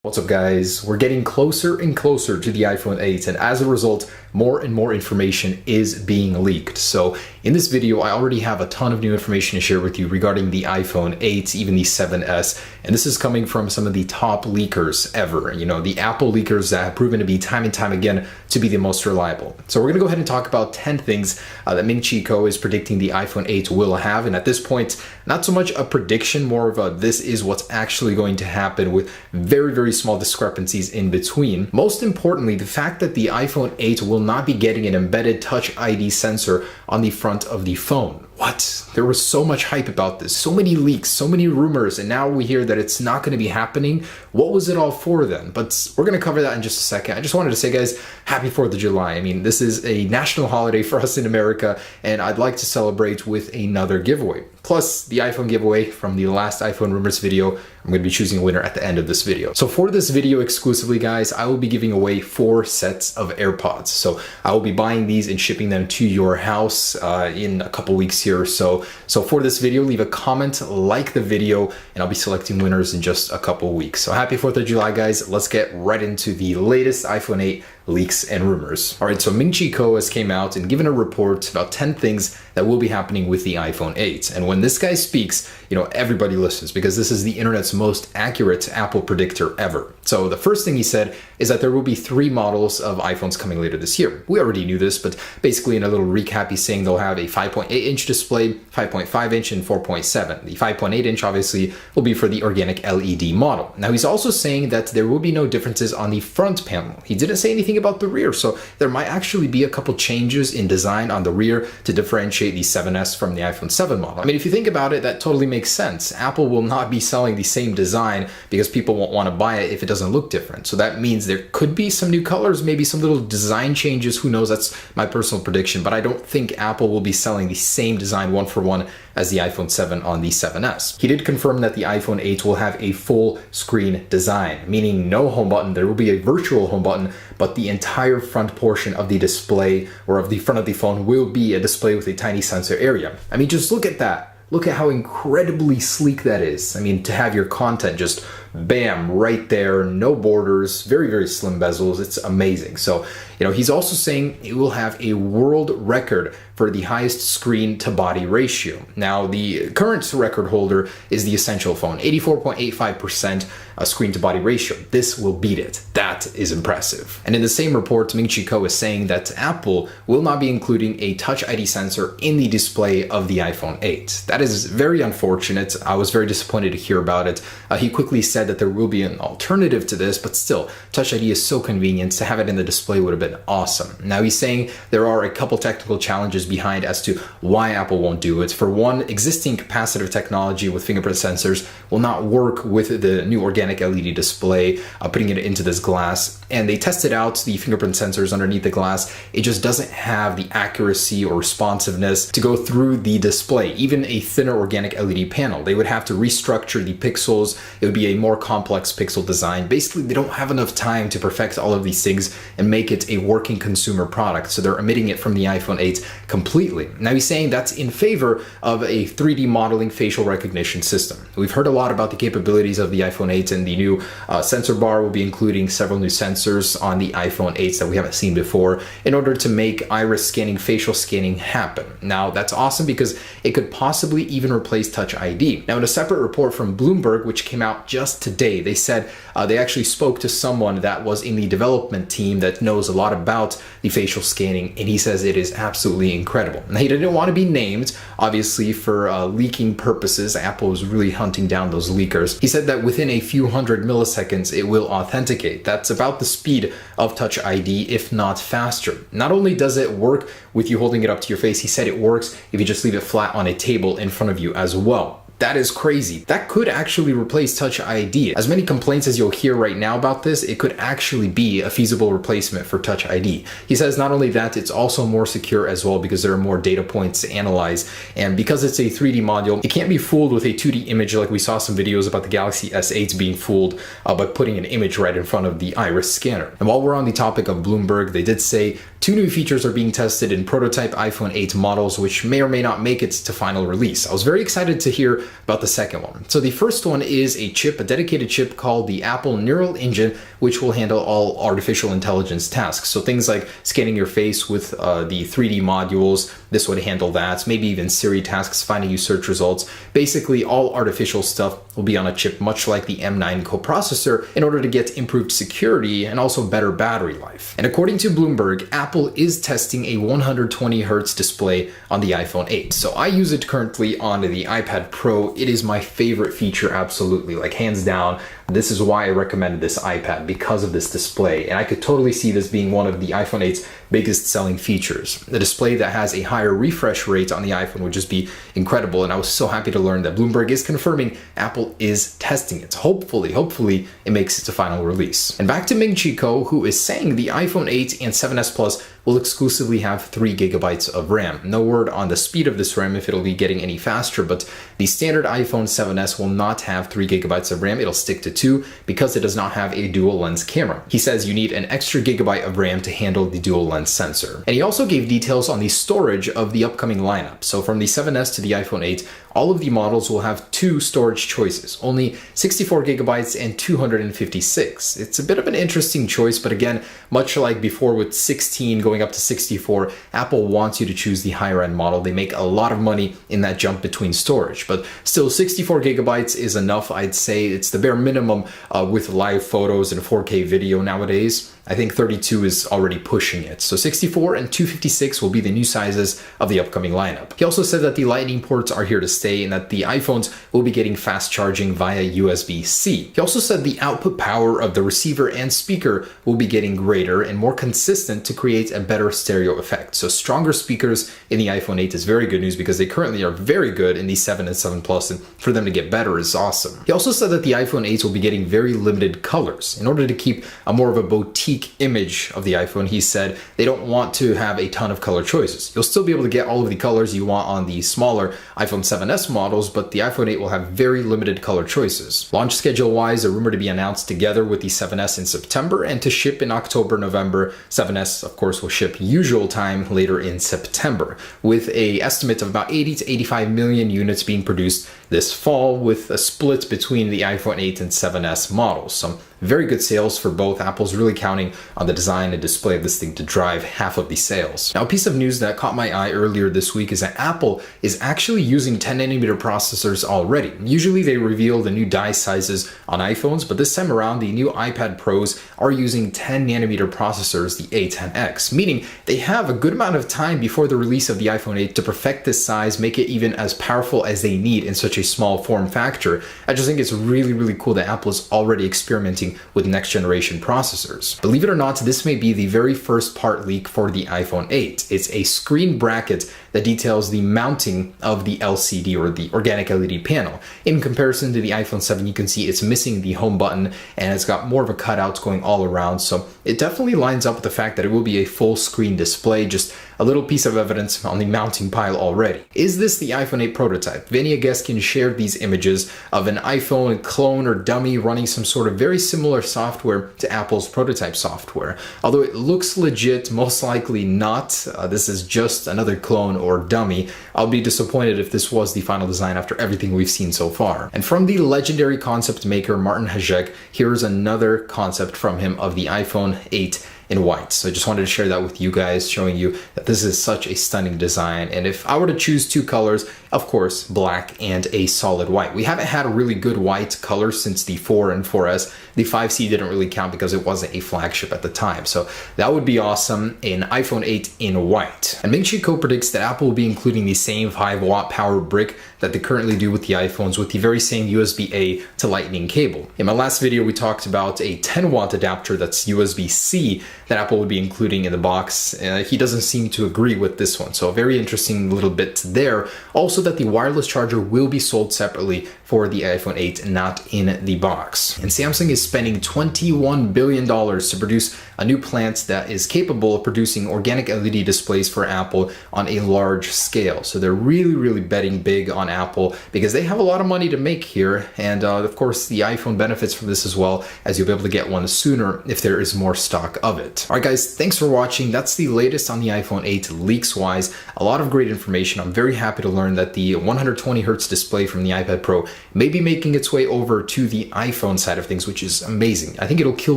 What's up guys? We're getting closer and closer to the iPhone 8 and as a result, more and more information is being leaked. So in this video, I already have a ton of new information to share with you regarding the iPhone 8, even the 7S, and this is coming from some of the top leakers ever. You know, the Apple leakers that have proven to be time and time again to be the most reliable. So we're gonna go ahead and talk about 10 things that Ming-Chi Kuo is predicting the iPhone 8 will have, and at this point, not so much a prediction, more of a this is what's actually going to happen with very small discrepancies in between. Most importantly, the fact that the iPhone 8 will not be getting an embedded Touch ID sensor on the front of the phone. What? There was so much hype about this, so many leaks, so many rumors, and now we hear that it's not going to be happening. What was it all for then? But we're going to cover that in just a second. I just wanted to say, guys, happy 4th of July. I mean, this is a national holiday for us in America, and I'd like to celebrate with another giveaway. Plus, the iPhone giveaway from the last iPhone rumors video. I'm going to be choosing a winner at the end of this video. So for this video exclusively, guys, I will be giving away 4 sets of AirPods. So I will be buying these and shipping them to your house in a couple weeks here. So for this video, leave a comment, like the video, and I'll be selecting winners in just a couple weeks. So happy 4th of July, guys. Let's get right into the latest iPhone 8 leaks and rumors. All right, so Ming-Chi Kuo has came out and given a report about 10 things that will be happening with the iPhone 8. And when this guy speaks, you know, everybody listens because this is the internet's most accurate Apple predictor ever. So the first thing he said is that there will be 3 models of iPhones coming later this year. We already knew this, but basically in a little recap, he's saying they'll have a 5.8-inch display, 5.5-inch, and 4.7. The 5.8-inch obviously will be for the organic LED model. Now he's also saying that there will be no differences on the front panel. He didn't say anything about the rear, so there might actually be a couple changes in design on the rear to differentiate the 7S from the iPhone 7 model. I mean, if you think about it, that totally makes sense. Apple will not be selling the same design because people won't want to buy it if it doesn't look different. So that means there could be some new colors, maybe some little design changes, who knows, that's my personal prediction, but I don't think Apple will be selling the same design one for one as the iPhone 7 on the 7S. He did confirm that the iPhone 8 will have a full screen design, meaning no home button. There will be a virtual home button, but the entire front portion of the display or of the front of the phone will be a display with a tiny sensor area. I mean, just look at that. Look at how incredibly sleek that is. I mean, to have your content just bam, right there, no borders, very slim bezels. It's amazing. So, you know, he's also saying it will have a world record for the highest screen to body ratio. Now, the current record holder is the Essential phone, 84.85% screen to body ratio. This will beat it. That is impressive. And in the same report, Ming-Chi Kuo is saying that Apple will not be including a Touch ID sensor in the display of the iPhone 8. That is very unfortunate. I was very disappointed to hear about it. He quickly said that there will be an alternative to this, but still, Touch ID is so convenient. To have it in the display would have been awesome. Now he's saying there are a couple technical challenges behind as to why Apple won't do it. For one, existing capacitive technology with fingerprint sensors will not work with the new organic LED display, putting it into this glass. And they tested out the fingerprint sensors underneath the glass. It just doesn't have the accuracy or responsiveness to go through the display, even a thinner organic LED panel. They would have to restructure the pixels. It would be a more complex pixel design. Basically, they don't have enough time to perfect all of these things and make it a working consumer product. So they're omitting it from the iPhone 8 completely. Now he's saying that's in favor of a 3D modeling facial recognition system. We've heard a lot about the capabilities of the iPhone 8, and the new sensor bar will be including several new sensors on the iPhone 8s that we haven't seen before in order to make iris scanning, facial scanning happen. Now that's awesome because it could possibly even replace Touch ID. Now in a separate report from Bloomberg, which came out just today, they said they actually spoke to someone that was in the development team that knows a lot about the facial scanning, and he says it is absolutely incredible. Now, he didn't want to be named, obviously, for leaking purposes. Apple was really hunting down those leakers. He said that within a few hundred milliseconds, it will authenticate. That's about the speed of Touch ID, if not faster. Not only does it work with you holding it up to your face, he said it works if you just leave it flat on a table in front of you as well. That is crazy. That could actually replace Touch ID. As many complaints as you'll hear right now about this, it could actually be a feasible replacement for Touch ID. He says not only that, it's also more secure as well because there are more data points to analyze. And because it's a 3D module, it can't be fooled with a 2D image like we saw some videos about the Galaxy S8s being fooled by putting an image right in front of the iris scanner. And while we're on the topic of Bloomberg, they did say 2 new features are being tested in prototype iPhone 8 models, which may or may not make it to final release. I was very excited to hear about the second one. So the first one is a dedicated chip called the Apple Neural Engine, which will handle all artificial intelligence tasks. So things like scanning your face with the 3D modules, this would handle that. Maybe even Siri tasks, finding you search results. Basically, all artificial stuff will be on a chip, much like the M9 coprocessor, in order to get improved security and also better battery life. And according to Bloomberg, Apple is testing a 120 Hz display on the iPhone 8. So I use it currently on the iPad Pro. It is my favorite feature, absolutely, like hands down. This is why I recommended this iPad, because of this display. And I could totally see this being one of the iPhone 8's biggest selling features. The display that has a higher refresh rate on the iPhone would just be incredible. And I was so happy to learn that Bloomberg is confirming Apple is testing it. Hopefully it makes it to final release. And back to Ming-Chi Kuo, who is saying the iPhone 8 and 7S Plus will exclusively have 3 GB of RAM. No word on the speed of this RAM, if it'll be getting any faster, but the standard iPhone 7S will not have 3 GB of RAM. It'll stick to 2 because it does not have a dual lens camera. He says you need an extra gigabyte of RAM to handle the dual lens sensor. And he also gave details on the storage of the upcoming lineup. So from the 7S to the iPhone 8, all of the models will have 2 storage choices, only 64 GB and 256. It's a bit of an interesting choice, but again, much like before with 16 going up to 64, Apple wants you to choose the higher end model. They make a lot of money in that jump between storage, but still 64 GB is enough. I'd say it's the bare minimum with live photos and 4K video nowadays. I think 32 is already pushing it. So 64 and 256 will be the new sizes of the upcoming lineup. He also said that the Lightning ports are here to stay and that the iPhones will be getting fast charging via USB-C. He also said the output power of the receiver and speaker will be getting greater and more consistent to create a better stereo effect. So stronger speakers in the iPhone 8 is very good news because they currently are very good in the 7 and 7 Plus, and for them to get better is awesome. He also said that the iPhone 8 will be getting very limited colors. In order to keep a more of a boutique image of the iPhone, he said they don't want to have a ton of color choices. You'll still be able to get all of the colors you want on the smaller iPhone 7S models, but the iPhone 8 will have very limited color choices. Launch schedule wise, a rumor to be announced together with the 7S in September and to ship in October, November. 7S, of course, will ship usual time later in September, with a estimate of about 80 to 85 million units being produced this fall, with a split between the iPhone 8 and 7S models. Some very good sales for both. Apple's really counting on the design and display of this thing to drive half of the sales. Now, a piece of news that caught my eye earlier this week is that Apple is actually using 10nm processors already. Usually they reveal the new die sizes on iPhones, but this time around the new iPad Pros are using 10nm processors, the A10X, meaning they have a good amount of time before the release of the iPhone 8 to perfect this size, make it even as powerful as they need in such a small form factor. I just think it's really cool that Apple is already experimenting with next generation processors. Believe it or not, this may be the very first part leak for the iPhone 8. It's a screen bracket that details the mounting of the LCD, or the organic LED panel. In comparison to the iPhone 7, you can see it's missing the home button and it's got more of a cutout going all around. So it definitely lines up with the fact that it will be a full screen display. Just a little piece of evidence on the mounting pile already. Is this the iPhone 8 prototype? Vania Geskin shared these images of an iPhone clone or dummy running some sort of very similar software to Apple's prototype software. Although it looks legit, most likely not. This is just another clone or dummy. I'll be disappointed if this was the final design after everything we've seen so far. And from the legendary concept maker Martin Hajek, here's another concept from him of the iPhone 8 in white. So I just wanted to share that with you guys, showing you that this is such a stunning design. And if I were to choose 2 colors, of course, black and a solid white. We haven't had a really good white color since the 4 and 4S. The 5C didn't really count because it wasn't a flagship at the time. So that would be awesome, an iPhone 8 in white. And Ming-Chi Kuo predicts that Apple will be including the same 5-watt power brick that they currently do with the iPhones, with the very same USB-A to Lightning cable. In my last video, we talked about a 10-watt adapter that's USB-C that Apple would be including in the box. He doesn't seem to agree with this one. So a very interesting little bit there. Also that the wireless charger will be sold separately for the iPhone 8, not in the box. And Samsung is is spending $21 billion to produce a new plant that is capable of producing organic LED displays for Apple on a large scale. So they're really betting big on Apple because they have a lot of money to make here. And of course, the iPhone benefits from this as well, as you'll be able to get one sooner if there is more stock of it. All right, guys, thanks for watching. That's the latest on the iPhone 8 leaks wise. A lot of great information. I'm very happy to learn that the 120 hertz display from the iPad Pro may be making its way over to the iPhone side of things, which is amazing. I think it'll kill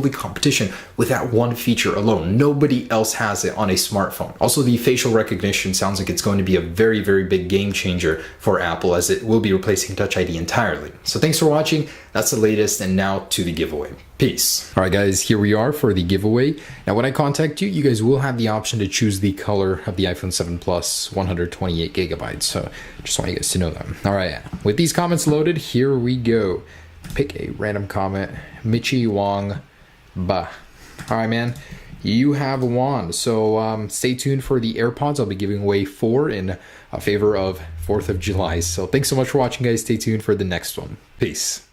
the competition with that one feature alone. Nobody else has it on a smartphone. Also, the facial recognition sounds like it's going to be a very big game changer for Apple, as it will be replacing Touch ID entirely. So thanks for watching. That's the latest, and now to the giveaway. Peace. All right, guys, here we are for the giveaway. Now, when I contact you, you guys will have the option to choose the color of the iPhone 7 Plus 128 gigabytes. So just want you guys to know that. All right, with these comments loaded, here we go. Pick a random comment. Michi Wong Ba. All right, man. You have won. So stay tuned for the AirPods. I'll be giving away 4 in favor of 4th of July. So thanks so much for watching, guys. Stay tuned for the next one. Peace.